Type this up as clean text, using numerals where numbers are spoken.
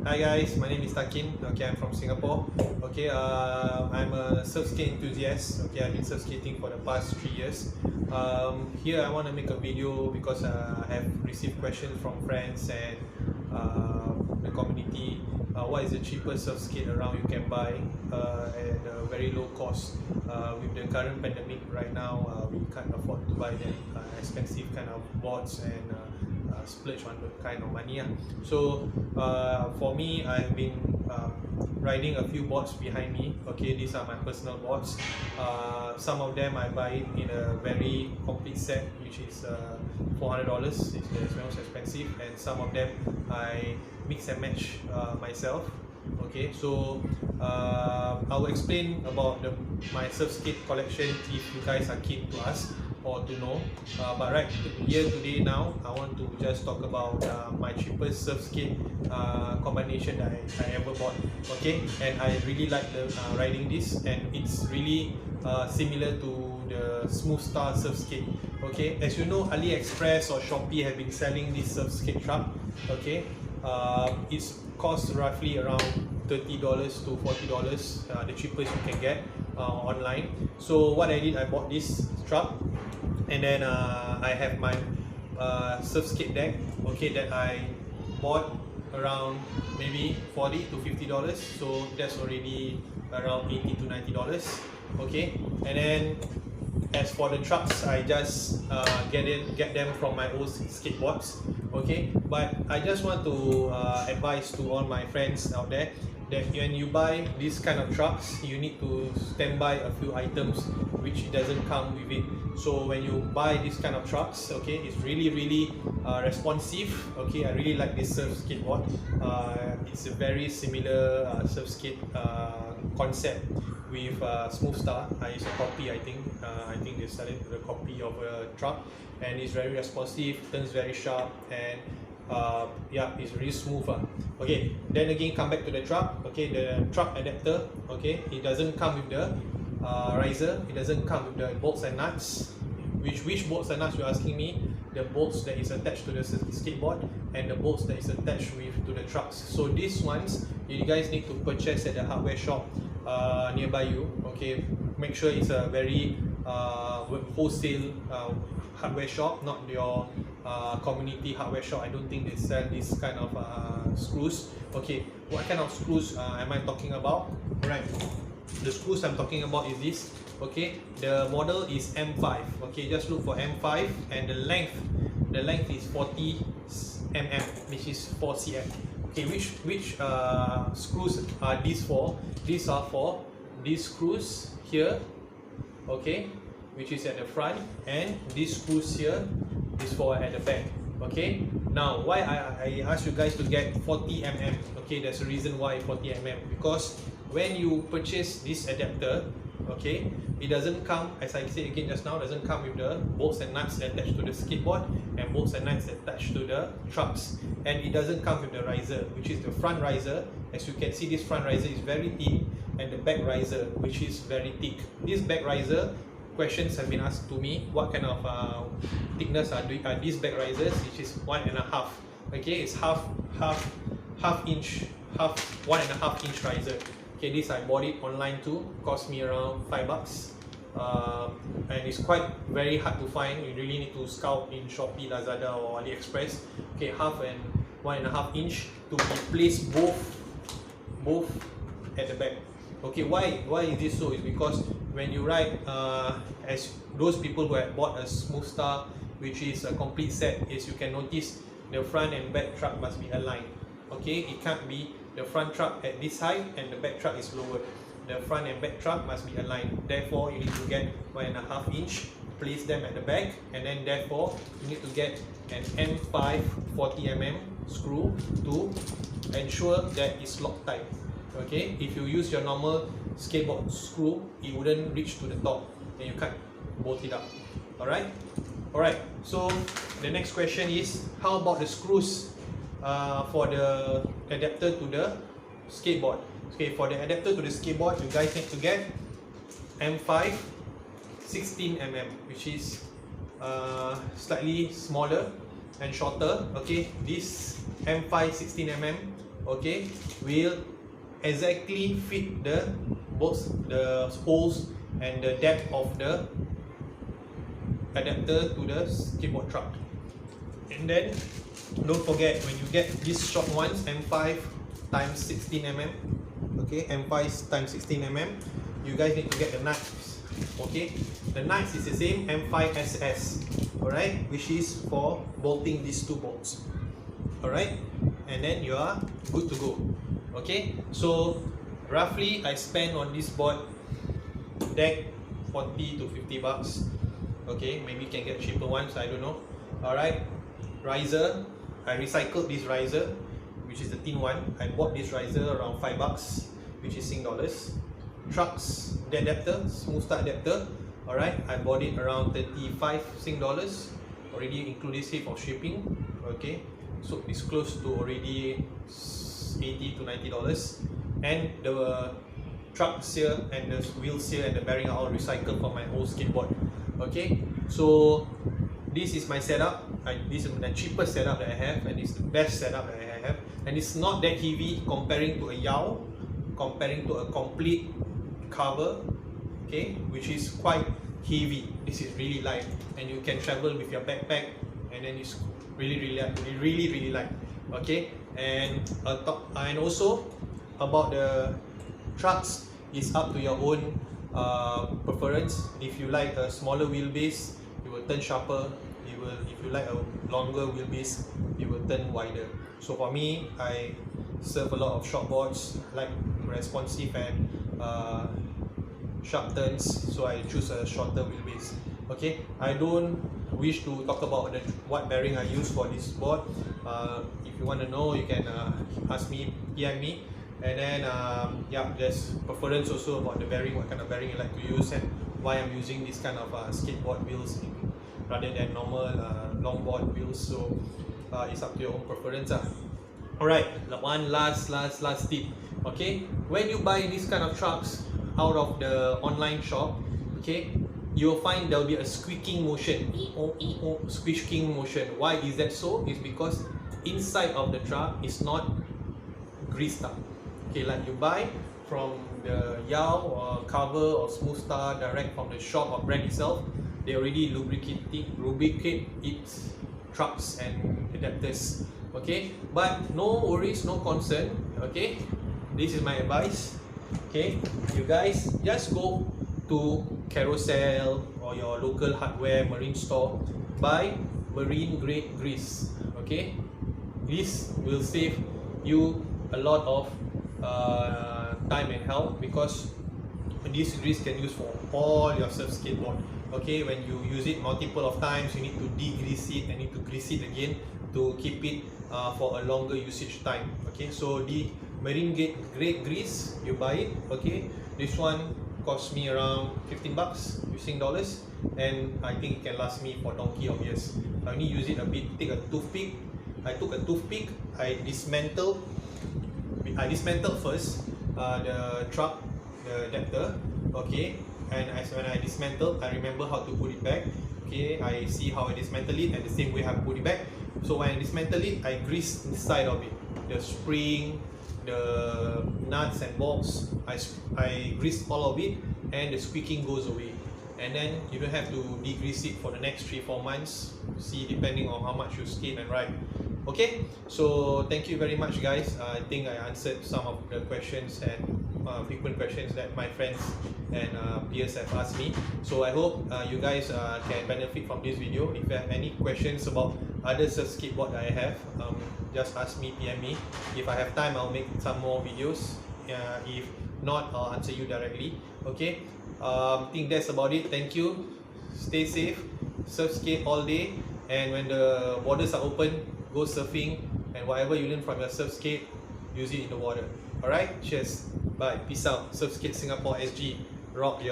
Hi guys, my name is Takin. Okay, I'm from Singapore. Okay, I'm a SurfSkate enthusiast. Okay, I've been surfskating for the past 3 years. Here I want to make a video because I have received questions from friends and the community. What is the cheapest surfskate around you can buy at a very low cost? With the current pandemic right now, we can't afford to buy them expensive kind of boards and splurge on the kind of money. So for me, I've been riding a few boards behind me. Okay, these are my personal boards. Some of them I buy it in a very complete set, which is $400. It's the most expensive, and some of them I mix and match myself. Okay, so I will explain about my SurfSkate collection if you guys are keen to ask or to know. But right here today now, I want to just talk about my cheapest SurfSkate combination that I ever bought. Okay, and I really like riding this, and it's really similar to the Smooth Star SurfSkate. Okay, as you know, AliExpress or Shopee have been selling this SurfSkate truck. Okay, it's cost roughly around $30 to $40, the cheapest you can get online. So what I did, I bought this truck, and then I have my SurfSkate deck, okay, that I bought around maybe $40 to $50, so that's already around $80 to $90. Okay, and then as for the trucks, I just get them from my old skateboards. Okay, but I just want to advise to all my friends out there that when you buy this kind of trucks, you need to stand by a few items which doesn't come with it. So when you buy this kind of trucks, okay, it's really responsive. Okay, I really like this SurfSkate board. It's a very similar SurfSkate concept with Smooth Star. It's a copy, I think. I think they sell it a copy of a truck, and it's very responsive, turns very sharp, and yeah, it's really smooth. Okay, then again, come back to the truck. Okay, the truck adapter, okay, it doesn't come with the riser, it doesn't come with the bolts and nuts. Which bolts and nuts, you're asking me? The bolts that is attached to the skateboard and the bolts that is attached to the trucks. So these ones you guys need to purchase at the hardware shop nearby you. Okay, make sure it's a very wholesale hardware shop, not your community hardware shop. I don't think they sell this kind of screws. Okay, what kind of screws am I talking about? Right, the screws I'm talking about is this. Okay, the model is M5. Okay, just look for M5, and the length is 40 mm, which is 4 cm. Okay, which screws are these for? These are for these screws here, okay, which is at the front, and these screws here is for at the back. Okay, now why I ask you guys to get 40 mm. Okay, there's a reason why 40 mm, because when you purchase this adapter, okay, it doesn't come, as I said again just now, doesn't come with the bolts and nuts attached to the skateboard and bolts and nuts attached to the trucks, and it doesn't come with the riser, which is the front riser. As you can see, this front riser is very thin, and the back riser, which is very thick. This back riser, questions have been asked to me, what kind of thickness are these back risers, which is 1.5. Okay, it's half inch, 1.5 inch riser. Okay, this I bought it online too, cost me around $5, and it's quite very hard to find. You really need to scout in Shopee, Lazada or AliExpress. Okay, 1.5 and 1.5 inch to be placed both at the back. Okay, why is this so? Is because when you ride, as those people who have bought a Smooth Star, which is a complete set, is you can notice the front and back truck must be aligned. Okay, it can't be the front truck at this height and the back truck is lower. The front and back truck must be aligned. Therefore, you need to get 1.5 inch, place them at the back, and then therefore you need to get an M5 40 mm screw to ensure that it's Loctite. Okay, if you use your normal skateboard screw, it wouldn't reach to the top and you can't bolt it up. Alright, so the next question is, how about the screws for the adapter to the skateboard? Okay, for the adapter to the skateboard, you guys need to get M5 16 mm, which is slightly smaller and shorter. Okay, this M5 16 mm okay, will exactly fit the both the holes and the depth of the adapter to the skateboard truck. And then don't forget, when you get these short ones, M5 times 16mm, okay, M5 times 16mm, you guys need to get the nuts. Okay, the nuts is the same, M5SS, alright, which is for bolting these two bolts, alright, and then you are good to go. Okay, so roughly I spend on this board deck 40 to 50 bucks. Okay, maybe you can get cheaper ones, I don't know. Alright, riser, I recycled this riser, which is the thin one. I bought this riser around 5 bucks, which is Sing dollars. Trucks, the adapter, smooth start adapter, alright, I bought it around 35 Sing dollars, already include this for shipping. Okay, so it's close to already 80 to 90 dollars. And the trucks here and the wheels here and the bearing are all recycled from my old skateboard. Okay, so this is my setup. This is the cheapest setup that I have, and it's the best setup that I have, and it's not that heavy comparing to a yaw, comparing to a complete cover, okay, which is quite heavy. This is really light, and you can travel with your backpack, and then it's really light. Okay, and also about the trucks, is up to your own preference. If you like a smaller wheelbase, you will turn sharper. If you like a longer wheelbase, you will turn wider. So for me, I surf a lot of short boards, like responsive and sharp turns, so I choose a shorter wheelbase. Okay, I don't wish to talk about what bearing I use for this board. If you want to know, you can ask me, PM me. And then yeah, there's preference also about the bearing, what kind of bearing you like to use, and why I'm using this kind of skateboard wheels rather than normal longboard wheels. So it's up to your own preference. Alright, one last tip. Okay, when you buy this kind of trucks out of the online shop, okay, you'll find there'll be a squeaking motion. Squeaking motion. Why is that so? It's because inside of the truck is not greased up. Okay, like you buy from the yaw or cover or smooth star direct from the shop or brand itself, they already lubricate its trucks and adapters. Okay, but no worries, no concern. Okay, this is my advice. Okay, you guys just go to Carousel or your local hardware marine store, buy marine grade grease. Okay, this will save you a lot of time and help, because this grease can use for all your surf skateboard. Okay, when you use it multiple of times, you need to degrease it and need to grease it again to keep it for a longer usage time. Okay, so the marine grade grease, you buy it. Okay, this one cost me around 15 bucks using dollars, and I think it can last me for donkey of years. I only use it a bit. Take a toothpick. I took a toothpick, I dismantled first the truck, the adapter. Okay, and when I dismantled, I remember how to put it back. Okay, I see how I dismantle it, and the same way I put it back. So when I dismantle it, I grease inside of it, the spring, the nuts and bolts. I grease all of it, and the squeaking goes away. And then you don't have to degrease it for the next 3-4 months. See, depending on how much you skate and ride. Okay, so thank you very much, guys. I think I answered some of the questions and frequent questions that my friends and peers have asked me. So I hope you guys can benefit from this video. If you have any questions about other surf skateboard that I have, just ask me, PM me. If I have time, I'll make some more videos. If not, I'll answer you directly. Okay, I think that's about it. Thank you. Stay safe. Surf skate all day, and when the borders are open, go surfing, and whatever you learn from your surf skate, use it in the water. Alright, cheers, bye, peace out. Surf Skate Singapore SG, rock your